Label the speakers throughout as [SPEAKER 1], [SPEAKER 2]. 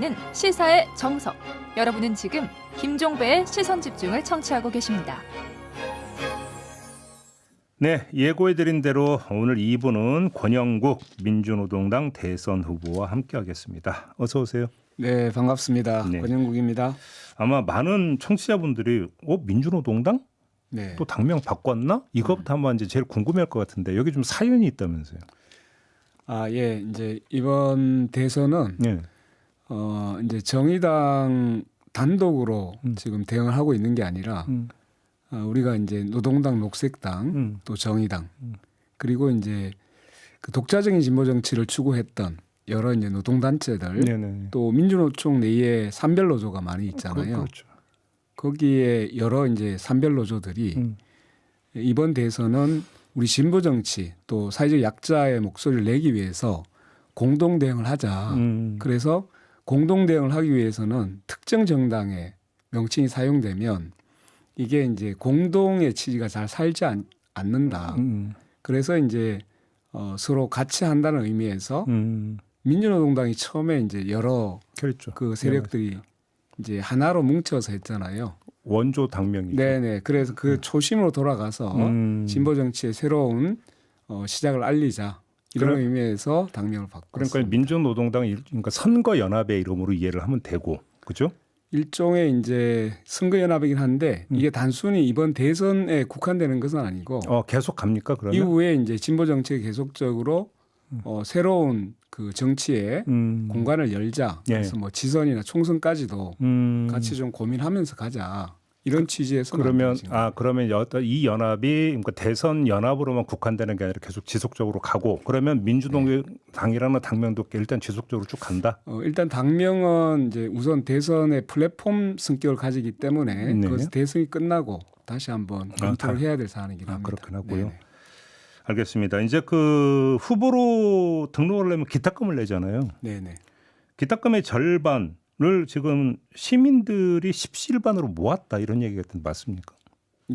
[SPEAKER 1] 찾아가는 시사의 정석. 여러분은 지금 김종배의 시선집중을 청취하고 계십니다.
[SPEAKER 2] 네, 예고해드린 대로 오늘 2부는 권영국 민주노동당 대선 후보와 함께하겠습니다. 어서 오세요.
[SPEAKER 3] 네, 반갑습니다.
[SPEAKER 2] 네.
[SPEAKER 3] 권영국입니다.
[SPEAKER 2] 아마 많은 청취자분들이 민주노동당?
[SPEAKER 3] 네.
[SPEAKER 2] 또 당명 바꿨나? 이것부터 한번 이제 제일 궁금해할 것 같은데 여기 좀 사연이 있다면서요?
[SPEAKER 3] 아, 예, 이제 이번 대선은
[SPEAKER 2] 네.
[SPEAKER 3] 이제 정의당 단독으로 지금 대응을 하고 있는 게 아니라 우리가 이제 노동당, 녹색당, 또 정의당 그리고 이제 그 독자적인 진보 정치를 추구했던 여러 이제 노동단체들
[SPEAKER 2] 네네.
[SPEAKER 3] 또 민주노총 내에 산별 노조가 많이 있잖아요.
[SPEAKER 2] 그렇죠.
[SPEAKER 3] 거기에 여러 이제 산별 노조들이 이번 대선은 우리 진보 정치 또 사회적 약자의 목소리를 내기 위해서 공동 대응을 하자. 그래서 공동 대응을 하기 위해서는 특정 정당의 명칭이 사용되면 이게 이제 공동의 취지가 잘 살지 않는다. 그래서 이제 서로 같이 한다는 의미에서 민주노동당이 처음에 이제 여러
[SPEAKER 2] 그렇죠.
[SPEAKER 3] 그 세력들이 이제 하나로 뭉쳐서 했잖아요.
[SPEAKER 2] 원조 당명이죠.
[SPEAKER 3] 네네. 그래서 그 초심으로 돌아가서 진보 정치의 새로운 시작을 알리자 이런 의미에서 당명을 바꿨습니다.
[SPEAKER 2] 그러니까 민주노동당 그러니까 선거연합의 이름으로 이해를 하면 되고, 그죠?
[SPEAKER 3] 일종의 이제 선거연합이긴 한데 이게 단순히 이번 대선에 국한되는 것은 아니고
[SPEAKER 2] 계속 갑니까 그러면?
[SPEAKER 3] 이후에 이제 진보 정치에 계속적으로 새로운 그 정치에 공간을 열자.
[SPEAKER 2] 예.
[SPEAKER 3] 그래서 뭐 지선이나 총선까지도 같이 좀 고민하면서 가자. 이런 취지에서
[SPEAKER 2] 그러면 이 연합이 그러니까 대선 연합으로만 국한되는 게 아니라 계속 지속적으로 가고 그러면 민주노동당이라는 당명도 일단 지속적으로 쭉 간다.
[SPEAKER 3] 일단 당명은 이제 우선 대선의 플랫폼 성격을 가지기 때문에
[SPEAKER 2] 네.
[SPEAKER 3] 그것은 대선이 끝나고 다시 한번 검토를 해야 될 사안이긴 합니다.
[SPEAKER 2] 그렇긴 하고요.
[SPEAKER 3] 네네.
[SPEAKER 2] 알겠습니다. 이제 그 후보로 등록을 하려면 기탁금을 내잖아요.
[SPEAKER 3] 네네.
[SPEAKER 2] 기탁금의 절반을 지금 시민들이 십시일반으로 모았다 이런 얘기가 맞습니까?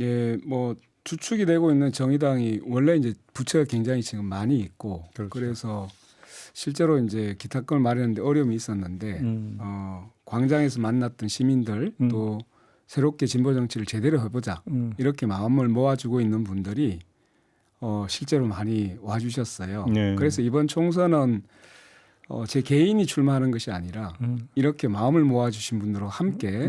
[SPEAKER 3] 예, 뭐 주축이 되고 있는 정의당이 원래 이제 부채가 굉장히 지금 많이 있고
[SPEAKER 2] 그렇죠.
[SPEAKER 3] 그래서 실제로 이제 기탁금을 마련하는데 어려움이 있었는데 광장에서 만났던 시민들 또 새롭게 진보 정치를 제대로 해보자 이렇게 마음을 모아주고 있는 분들이 실제로 많이 와주셨어요.
[SPEAKER 2] 네.
[SPEAKER 3] 그래서 이번 총선은 제 개인이 출마하는 것이 아니라 이렇게 마음을 모아주신 분들과 함께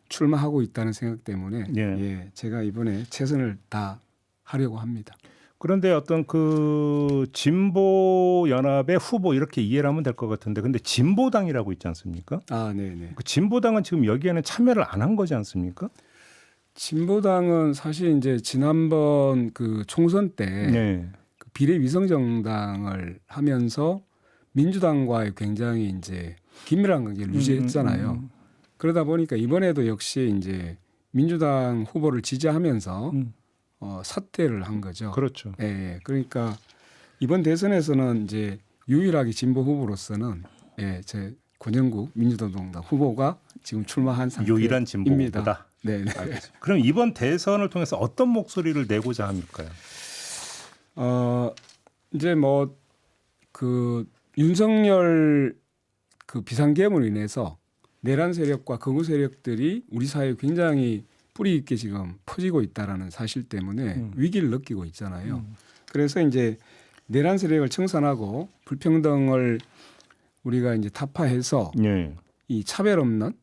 [SPEAKER 3] 출마하고 있다는 생각 때문에 예, 제가 이번에 최선을 다 하려고 합니다.
[SPEAKER 2] 그런데 어떤 그 진보 연합의 후보 이렇게 이해를 하면 될 것 같은데 근데 진보당이라고 있지 않습니까?
[SPEAKER 3] 아, 네네.
[SPEAKER 2] 그 진보당은 지금 여기에는 참여를 안 한 거지 않습니까?
[SPEAKER 3] 진보당은 사실 이제 지난번 그 총선 때
[SPEAKER 2] 네.
[SPEAKER 3] 그 비례위성 정당을 하면서 민주당과의 굉장히 이제 긴밀한 관계를 유지했잖아요. 그러다 보니까 이번에도 역시 이제 민주당 후보를 지지하면서 사퇴를 한 거죠.
[SPEAKER 2] 그렇죠.
[SPEAKER 3] 예, 예. 그러니까 이번 대선에서는 이제 유일하게 진보 후보로서는 제 권영국 민주노동당 후보가 지금 출마한 상태입니다.
[SPEAKER 2] 유일한 진보 후보다.
[SPEAKER 3] 네.
[SPEAKER 2] 그럼 이번 대선을 통해서 어떤 목소리를 내고자 합니까요?
[SPEAKER 3] 이제 뭐 그 윤석열 그 비상계엄으로 인해서 내란 세력과 극우 세력들이 우리 사회에 굉장히 뿌리 있게 지금 퍼지고 있다라는 사실 때문에 위기를 느끼고 있잖아요. 그래서 이제 내란 세력을 청산하고 불평등을 우리가 이제 타파해서
[SPEAKER 2] 네.
[SPEAKER 3] 이 차별 없는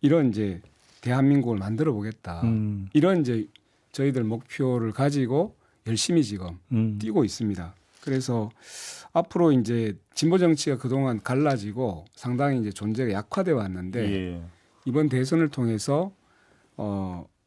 [SPEAKER 3] 이런 이제 대한민국을 만들어 보겠다. 이런 이제 저희들 목표를 가지고 열심히 지금 뛰고 있습니다. 그래서 앞으로 이제 진보 정치가 그동안 갈라지고 상당히 이제 존재가 약화되어 왔는데
[SPEAKER 2] 예.
[SPEAKER 3] 이번 대선을 통해서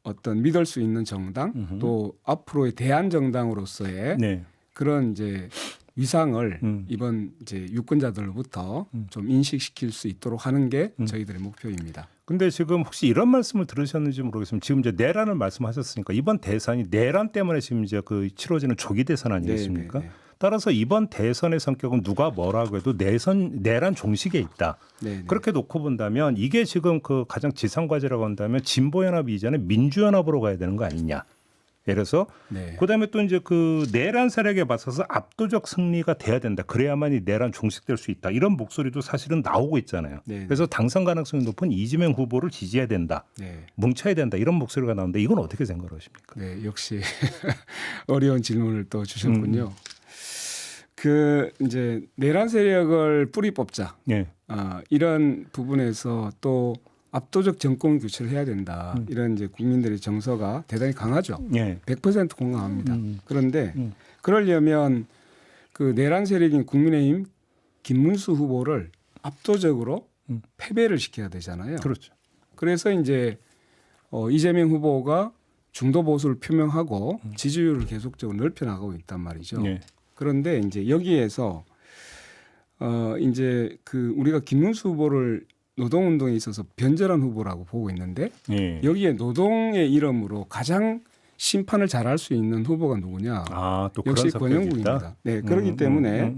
[SPEAKER 3] 어떤 믿을 수 있는 정당 또 앞으로의 대안 정당으로서의
[SPEAKER 2] 네.
[SPEAKER 3] 그런 이제 위상을 이번 이제 유권자들로부터 좀 인식시킬 수 있도록 하는 게 저희들의 목표입니다.
[SPEAKER 2] 근데 지금 혹시 이런 말씀을 들으셨는지 모르겠습니다. 지금 이제 내란을 말씀하셨으니까 이번 대선이 내란 때문에 지금 이제 그 치러지는 조기 대선 아니겠습니까?
[SPEAKER 3] 네.
[SPEAKER 2] 따라서 이번 대선의 성격은 누가 뭐라고 해도 내란 종식에 있다.
[SPEAKER 3] 네.
[SPEAKER 2] 그렇게 놓고 본다면 이게 지금 그 가장 지상 과제라고 한다면 진보연합 이전에 민주연합으로 가야 되는 거 아니냐? 예를 들어서
[SPEAKER 3] 네.
[SPEAKER 2] 그다음에 또 이제 그 내란 세력에 맞서서 압도적 승리가 돼야 된다. 그래야만이 내란 종식될 수 있다. 이런 목소리도 사실은 나오고 있잖아요.
[SPEAKER 3] 네.
[SPEAKER 2] 그래서 당선 가능성이 높은 이재명 후보를 지지해야 된다.
[SPEAKER 3] 네.
[SPEAKER 2] 뭉쳐야 된다. 이런 목소리가 나오는데 이건 어떻게 생각하십니까?
[SPEAKER 3] 네, 역시 어려운 질문을 또 주셨군요. 그 이제 내란 세력을 뿌리 뽑자.
[SPEAKER 2] 예.
[SPEAKER 3] 이런 부분에서 또 압도적 정권 교체를 해야 된다. 이런 이제 국민들의 정서가 대단히 강하죠.
[SPEAKER 2] 예.
[SPEAKER 3] 100% 공감합니다. 그런데 그러려면 그 내란 세력인 국민의힘 김문수 후보를 압도적으로 패배를 시켜야 되잖아요.
[SPEAKER 2] 그렇죠.
[SPEAKER 3] 그래서 이제 이재명 후보가 중도 보수를 표명하고 지지율을 계속적으로 넓혀나가고 있단 말이죠.
[SPEAKER 2] 예.
[SPEAKER 3] 그런데 이제 여기에서 이제 그 우리가 김문수 후보를 노동운동에 있어서 변절한 후보라고 보고 있는데
[SPEAKER 2] 예.
[SPEAKER 3] 여기에 노동의 이름으로 가장 심판을 잘할 수 있는 후보가 누구냐?
[SPEAKER 2] 또
[SPEAKER 3] 역시
[SPEAKER 2] 그런 성격이 있다?
[SPEAKER 3] 권영국입니다. 네, 그렇기 때문에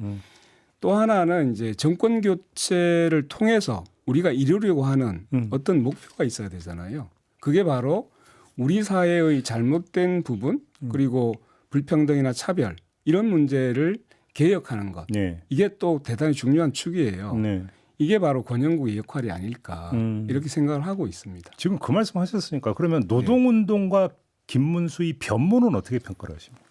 [SPEAKER 3] 또 하나는 이제 정권 교체를 통해서 우리가 이루려고 하는 어떤 목표가 있어야 되잖아요. 그게 바로 우리 사회의 잘못된 부분 그리고 불평등이나 차별 이런 문제를 개혁하는 것.
[SPEAKER 2] 네.
[SPEAKER 3] 이게 또 대단히 중요한 축이에요.
[SPEAKER 2] 네.
[SPEAKER 3] 이게 바로 권영국의 역할이 아닐까 이렇게 생각을 하고 있습니다.
[SPEAKER 2] 지금 그 말씀 하셨으니까 그러면 노동운동과 김문수의 변모는 어떻게 평가를 하십니까?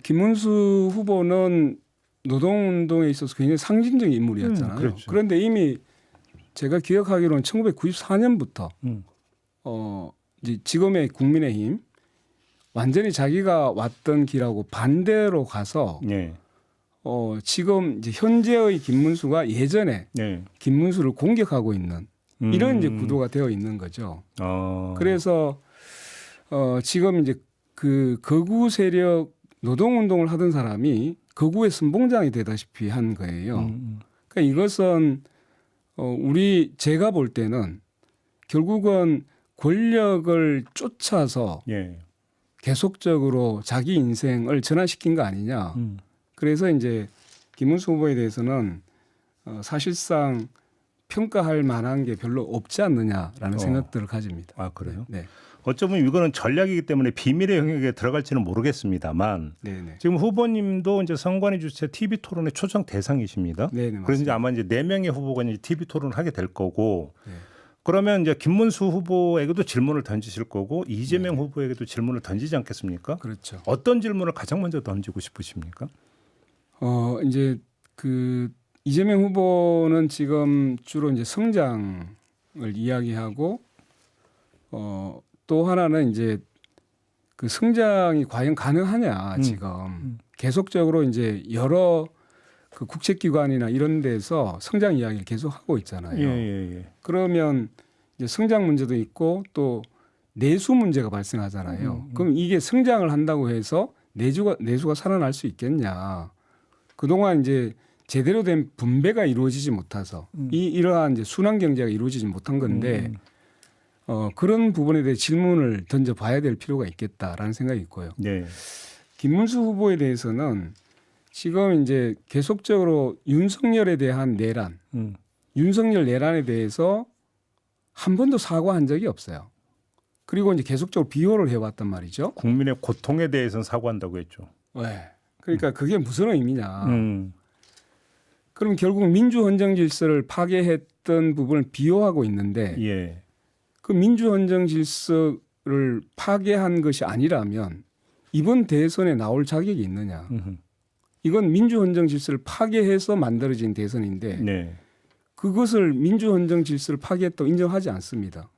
[SPEAKER 3] 김문수 후보는 노동운동에 있어서 굉장히 상징적인 인물이었잖아요.
[SPEAKER 2] 그렇죠.
[SPEAKER 3] 그런데 이미 제가 기억하기로는 1994년부터 이제 지금의 국민의힘 완전히 자기가 왔던 길하고 반대로 가서
[SPEAKER 2] 네.
[SPEAKER 3] 지금 이제 현재의 김문수가 예전에
[SPEAKER 2] 네.
[SPEAKER 3] 김문수를 공격하고 있는 이런 이제 구도가 되어 있는 거죠. 그래서 지금 이제 그 거구 세력 노동운동을 하던 사람이 거구의 선봉장이 되다시피 한 거예요. 그러니까 이것은 제가 볼 때는 결국은 권력을 쫓아서
[SPEAKER 2] 예.
[SPEAKER 3] 계속적으로 자기 인생을 전환시킨 거 아니냐. 그래서 이제 김문수 후보에 대해서는 사실상 평가할 만한 게 별로 없지 않느냐라는 생각들을 가집니다.
[SPEAKER 2] 그래요?
[SPEAKER 3] 네.
[SPEAKER 2] 어쩌면 이거는 전략이기 때문에 비밀의 영역에 들어갈지는 모르겠습니다만
[SPEAKER 3] 네.
[SPEAKER 2] 지금 후보님도 이제 선관위 주최 TV 토론의 초청 대상이십니다.
[SPEAKER 3] 네,
[SPEAKER 2] 그래서 이제 아마 이제 4명의 후보가 이제 TV 토론을 하게 될 거고
[SPEAKER 3] 네.
[SPEAKER 2] 그러면 이제 김문수 후보에게도 질문을 던지실 거고 이재명 후보에게도 질문을 던지지 않겠습니까?
[SPEAKER 3] 그렇죠.
[SPEAKER 2] 어떤 질문을 가장 먼저 던지고 싶으십니까?
[SPEAKER 3] 이제 그 이재명 후보는 지금 주로 이제 성장을 이야기하고 또 하나는 이제 그 성장이 과연 가능하냐 지금 계속적으로 이제 여러 그 국책기관이나 이런 데서 성장 이야기를 계속 하고 있잖아요.
[SPEAKER 2] 예.
[SPEAKER 3] 그러면 이제 성장 문제도 있고 또 내수 문제가 발생하잖아요. 그럼 이게 성장을 한다고 해서 내수가 살아날 수 있겠냐? 그동안 이제 제대로 된 분배가 이루어지지 못해서 이러한 이제 순환 경제가 이루어지지 못한 건데 그런 부분에 대해 질문을 던져봐야 될 필요가 있겠다라는 생각이 있고요.
[SPEAKER 2] 네.
[SPEAKER 3] 김문수 후보에 대해서는 지금 이제 계속적으로 윤석열에 대한 내란, 윤석열 내란에 대해서 한 번도 사과한 적이 없어요. 그리고 이제 계속적으로 비호를 해왔단 말이죠.
[SPEAKER 2] 국민의 고통에 대해서는 사과한다고 했죠.
[SPEAKER 3] 네. 그러니까 그게 무슨 의미냐. 그럼 결국 민주헌정 질서를 파괴했던 부분을 비호하고 있는데
[SPEAKER 2] 예.
[SPEAKER 3] 그 민주헌정 질서를 파괴한 것이 아니라면 이번 대선에 나올 자격이 있느냐. 이건 민주헌정 질서를 파괴해서 만들어진 대선인데
[SPEAKER 2] 네.
[SPEAKER 3] 그것을 민주헌정 질서를 파괴했다고 인정하지 않습니다.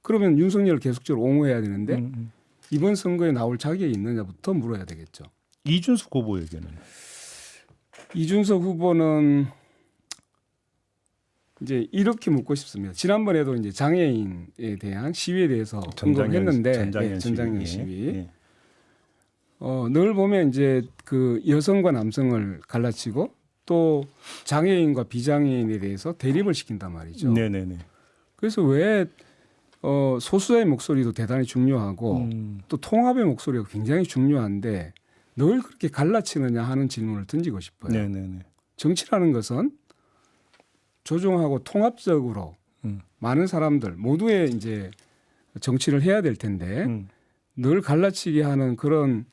[SPEAKER 3] 그러면 윤석열을 계속적으로 옹호해야 되는데 이번 선거에 나올 자격이 있느냐부터 물어야 되겠죠.
[SPEAKER 2] 이준석 후보에게는
[SPEAKER 3] 이준석 후보는 이제 이렇게 묻고 싶습니다. 지난번에도 이제 장애인에 대한 시위에 대해서 언급을 했는데 전장현 시위.
[SPEAKER 2] 예.
[SPEAKER 3] 늘 보면 이제 그 여성과 남성을 갈라치고 또 장애인과 비장애인에 대해서 대립을 시킨단 말이죠.
[SPEAKER 2] 네네네.
[SPEAKER 3] 그래서 왜 소수자의 목소리도 대단히 중요하고 또 통합의 목소리가 굉장히 중요한데 늘 그렇게 갈라치느냐 하는 질문을 던지고 싶어요.
[SPEAKER 2] 네네네.
[SPEAKER 3] 정치라는 것은 조종하고 통합적으로 많은 사람들 모두의 이제 정치를 해야 될 텐데 늘 갈라치기 하는 그런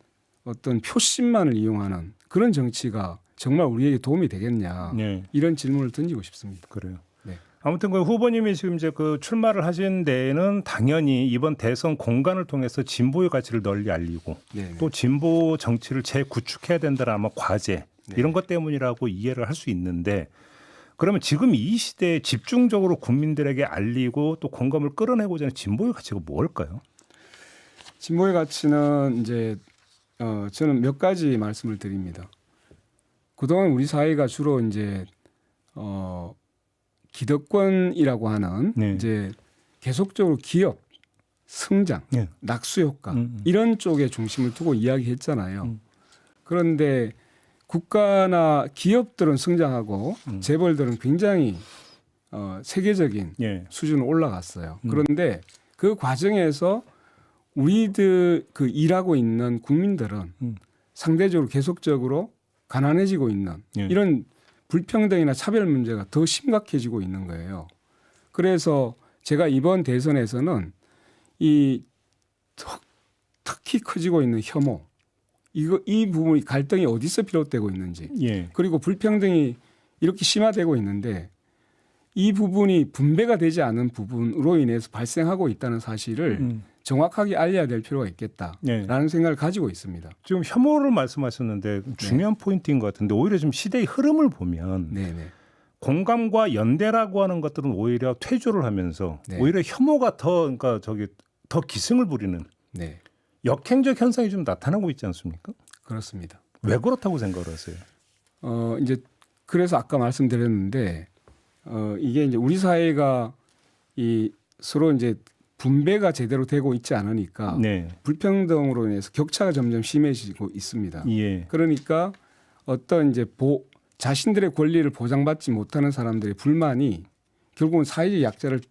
[SPEAKER 3] 어떤 표심만을 이용하는 그런 정치가 정말 우리에게 도움이 되겠냐
[SPEAKER 2] 네.
[SPEAKER 3] 이런 질문을 던지고 싶습니다.
[SPEAKER 2] 그래요.
[SPEAKER 3] 네.
[SPEAKER 2] 아무튼 그 후보님이 지금 이제 그 출마를 하신 데에는 당연히 이번 대선 공간을 통해서 진보의 가치를 널리 알리고
[SPEAKER 3] 네.
[SPEAKER 2] 또 진보 정치를 재구축해야 된다는 아마 과제
[SPEAKER 3] 네.
[SPEAKER 2] 이런 것 때문이라고 이해를 할 수 있는데 그러면 지금 이 시대에 집중적으로 국민들에게 알리고 또 공감을 끌어내고자 하는 진보의 가치가 뭘까요?
[SPEAKER 3] 진보의 가치는 이제 저는 몇 가지 말씀을 드립니다. 그동안 우리 사회가 주로 이제 기득권이라고 하는
[SPEAKER 2] 네.
[SPEAKER 3] 이제 계속적으로 기업, 성장,
[SPEAKER 2] 네.
[SPEAKER 3] 낙수 효과 이런 쪽에 중심을 두고 이야기했잖아요. 그런데 국가나 기업들은 성장하고 재벌들은 굉장히 세계적인
[SPEAKER 2] 예.
[SPEAKER 3] 수준으로 올라갔어요. 그런데 그 과정에서 우리들 그 일하고 있는 국민들은 상대적으로 계속적으로 가난해지고 있는
[SPEAKER 2] 예.
[SPEAKER 3] 이런 불평등이나 차별 문제가 더 심각해지고 있는 거예요. 그래서 제가 이번 대선에서는 이 특히 커지고 있는 혐오, 이 부분이 갈등이 어디서 비롯되고 있는지,
[SPEAKER 2] 예.
[SPEAKER 3] 그리고 불평등이 이렇게 심화되고 있는데 이 부분이 분배가 되지 않은 부분으로 인해서 발생하고 있다는 사실을 정확하게 알려야 될 필요가 있겠다라는
[SPEAKER 2] 예.
[SPEAKER 3] 생각을 가지고 있습니다.
[SPEAKER 2] 지금 혐오를 말씀하셨는데 중요한 포인트인 것 같은데 오히려 지금 시대의 흐름을 보면
[SPEAKER 3] 네네.
[SPEAKER 2] 공감과 연대라고 하는 것들은 오히려 퇴조를 하면서
[SPEAKER 3] 네.
[SPEAKER 2] 오히려 혐오가 더 기승을 부리는
[SPEAKER 3] 네,
[SPEAKER 2] 역행적 현상이 좀 나타나고 있지 않습니까?
[SPEAKER 3] 그렇습니다.
[SPEAKER 2] 왜 그렇다고 생각을 하세요?
[SPEAKER 3] 이제 그래서 아까 말씀드렸는데 이게 이제 우리 사회가 이 서로 이제 분배가 제대로 되고 있지 않으니까
[SPEAKER 2] 네.
[SPEAKER 3] 불평등으로 인해서 격차가 점점 심해지고 있습니다.
[SPEAKER 2] 예.
[SPEAKER 3] 그러니까 어떤 이제 자신들의 권리를 보장받지 못하는 사람들의 불만이 결국은 사회적 약자를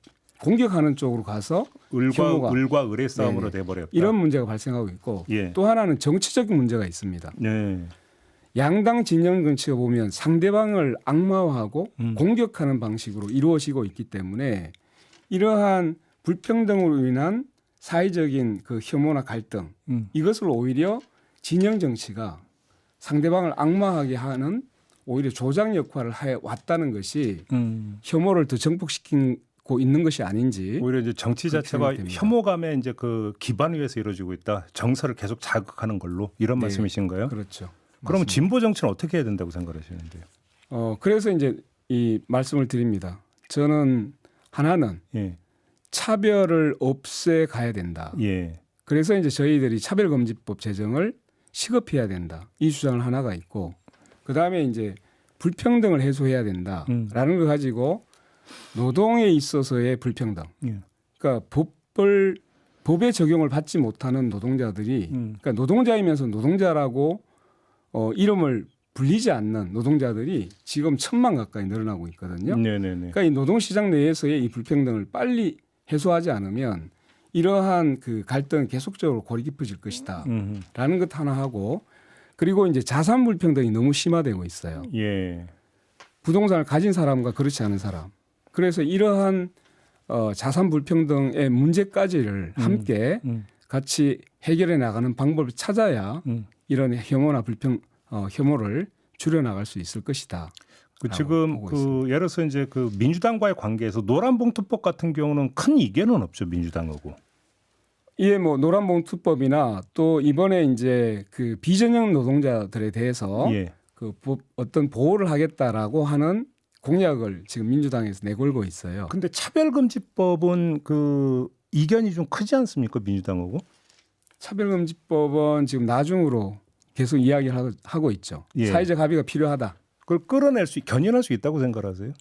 [SPEAKER 3] 공격하는 쪽으로 가서 혐오가
[SPEAKER 2] 을과 을의 싸움으로
[SPEAKER 3] 네네.
[SPEAKER 2] 돼버렸다.
[SPEAKER 3] 이런 문제가 발생하고 있고
[SPEAKER 2] 예.
[SPEAKER 3] 또 하나는 정치적인 문제가 있습니다.
[SPEAKER 2] 네.
[SPEAKER 3] 양당 진영 정치가 보면 상대방을 악마화하고 공격하는 방식으로 이루어지고 있기 때문에 이러한 불평등으로 인한 사회적인 그 혐오나 갈등 이것을 오히려 진영 정치가 상대방을 악마하게 하는 오히려 조장 역할을 해 왔다는 것이 혐오를 더 증폭시키고 있는 것이 아닌지
[SPEAKER 2] 오히려 이제 정치
[SPEAKER 3] 그렇게
[SPEAKER 2] 자체가
[SPEAKER 3] 생각됩니다.
[SPEAKER 2] 혐오감의 이제 그 기반 위에서 이루어지고 있다. 정서를 계속 자극하는 걸로 이런
[SPEAKER 3] 네.
[SPEAKER 2] 말씀이신가요?
[SPEAKER 3] 그렇죠.
[SPEAKER 2] 그러면
[SPEAKER 3] 맞습니다.
[SPEAKER 2] 진보 정치는 어떻게 해야 된다고 생각하시는데요?
[SPEAKER 3] 그래서 이제 이 말씀을 드립니다. 저는 하나는
[SPEAKER 2] 예.
[SPEAKER 3] 차별을 없애 가야 된다.
[SPEAKER 2] 예.
[SPEAKER 3] 그래서 이제 저희들이 차별금지법 제정을 시급해야 된다. 이 주장을 하나가 있고 그다음에 이제 불평등을 해소해야 된다라는 걸 가지고 노동에 있어서의 불평등.
[SPEAKER 2] 예.
[SPEAKER 3] 그러니까 법의 적용을 받지 못하는 노동자들이 그러니까 노동자이면서 노동자라고 이름을 불리지 않는 노동자들이 지금 1,000만 가까이 늘어나고 있거든요.
[SPEAKER 2] 네네네.
[SPEAKER 3] 그러니까 이 노동시장 내에서의 이 불평등을 빨리 해소하지 않으면 이러한 그 갈등은 계속적으로 골이 깊어질 것이다. 라는 것 하나 하고 그리고 이제 자산 불평등이 너무 심화되고 있어요.
[SPEAKER 2] 예.
[SPEAKER 3] 부동산을 가진 사람과 그렇지 않은 사람. 그래서 이러한 자산 불평등의 문제까지를 함께 같이 해결해 나가는 방법을 찾아야 이런 혐오나 혐오를 줄여나갈 수 있을 것이다.
[SPEAKER 2] 지금 그 예를 들어서 이제 그 민주당과의 관계에서 노란봉투법 같은 경우는 큰 이견은 없죠, 민주당하고.
[SPEAKER 3] 예, 뭐 노란봉투법이나 또 이번에 이제 그 비전형 노동자들에 대해서
[SPEAKER 2] 예.
[SPEAKER 3] 그 어떤 보호를 하겠다라고 하는 공약을 지금 민주당에서 내걸고 있어요.
[SPEAKER 2] 근데 차별금지법은 그 이견이 좀 크지 않습니까, 민주당하고?
[SPEAKER 3] 차별금지법은 지금 나중으로 계속 이야기를 하고 있죠.
[SPEAKER 2] 예.
[SPEAKER 3] 사회적 합의가 필요하다.
[SPEAKER 2] 그걸 견인할 수 있다고 생각하세요?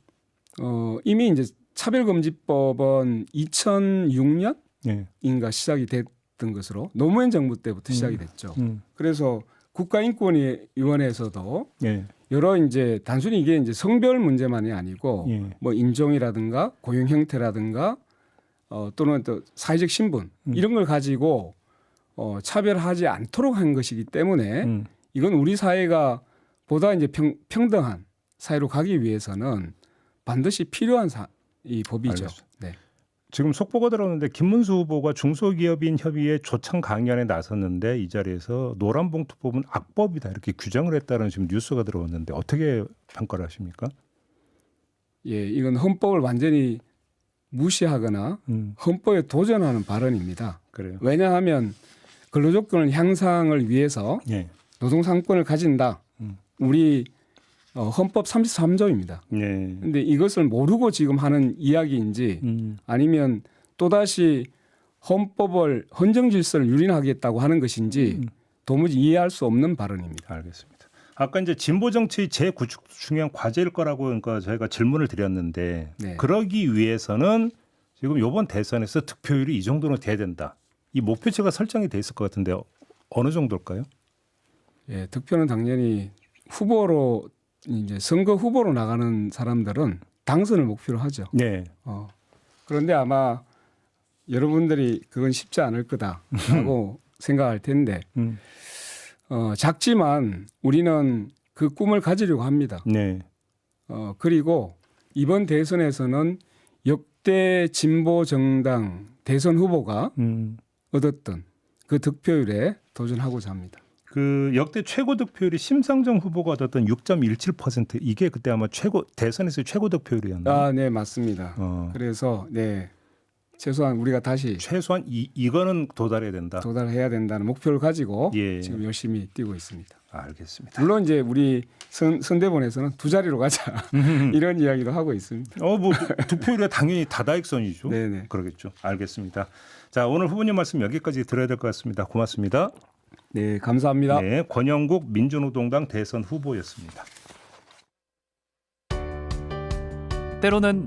[SPEAKER 3] 이미 이제 차별금지법은 2006년인가
[SPEAKER 2] 예.
[SPEAKER 3] 시작이 됐던 것으로 노무현 정부 때부터 시작이 됐죠. 그래서 국가인권위원회에서도
[SPEAKER 2] 예.
[SPEAKER 3] 여러 이제 단순히 이게 이제 성별 문제만이 아니고
[SPEAKER 2] 예.
[SPEAKER 3] 뭐 인종이라든가 고용 형태라든가 또는 또 사회적 신분 이런 걸 가지고 차별하지 않도록 한 것이기 때문에 이건 우리 사회가 보다 이제 평등한 사회로 가기 위해서는 반드시 필요한 이 법이죠.
[SPEAKER 2] 알겠습니다.
[SPEAKER 3] 네.
[SPEAKER 2] 지금 속보가 들어오는데 김문수 후보가 중소기업인 협의회 조창 강연에 나섰는데 이 자리에서 노란봉투법은 악법이다 이렇게 규정을 했다는 지금 뉴스가 들어왔는데 어떻게 평가를 하십니까?
[SPEAKER 3] 예, 이건 헌법을 완전히 무시하거나 헌법에 도전하는 발언입니다.
[SPEAKER 2] 그래요.
[SPEAKER 3] 왜냐하면 근로조건을 향상을 위해서
[SPEAKER 2] 예.
[SPEAKER 3] 노동상권을 가진다. 우리 헌법 33조입니다.
[SPEAKER 2] 네.
[SPEAKER 3] 근데 이것을 모르고 지금 하는 이야기인지 아니면 또다시 헌법을 헌정 질서를 유린하겠다고 하는 것인지 도무지 이해할 수 없는 발언입니다.
[SPEAKER 2] 알겠습니다. 아까 이제 진보 정치의 재구축 중요한 과제일 거라고 그러니까 저희가 질문을 드렸는데
[SPEAKER 3] 네.
[SPEAKER 2] 그러기 위해서는 지금 이번 대선에서 득표율이 이 정도는 돼야 된다. 이 목표치가 설정이 돼 있을 것 같은데 어느 정도일까요?
[SPEAKER 3] 예, 득표는 당연히 후보로 이제 선거 후보로 나가는 사람들은 당선을 목표로 하죠.
[SPEAKER 2] 네.
[SPEAKER 3] 그런데 아마 여러분들이 그건 쉽지 않을 거다라고 생각할 텐데 작지만 우리는 그 꿈을 가지려고 합니다.
[SPEAKER 2] 네.
[SPEAKER 3] 그리고 이번 대선에서는 역대 진보 정당 대선 후보가 얻었던 그 득표율에 도전하고자 합니다.
[SPEAKER 2] 그 역대 최고 득표율이 심상정 후보가 얻었던 6.17% 이게 그때 아마 최고 대선에서 최고 득표율이었나요?
[SPEAKER 3] 아, 네, 맞습니다. 그래서 네. 최소한 우리가 다시
[SPEAKER 2] 최소한 이거는 도달해야 된다.
[SPEAKER 3] 도달해야 된다는 목표를 가지고
[SPEAKER 2] 예.
[SPEAKER 3] 지금 열심히 뛰고 있습니다.
[SPEAKER 2] 알겠습니다.
[SPEAKER 3] 물론 이제 우리 선대본에서는 두 자리로 가자 이런 이야기도 하고 있습니다.
[SPEAKER 2] 뭐 득표율이 당연히 다다익선이죠.
[SPEAKER 3] 네네.
[SPEAKER 2] 그러겠죠. 알겠습니다. 자, 오늘 후보님 말씀 여기까지 들어야 될 것 같습니다. 고맙습니다.
[SPEAKER 3] 네, 감사합니다.
[SPEAKER 2] 네, 권영국 민주노동당 대선 후보였습니다.
[SPEAKER 4] 때로는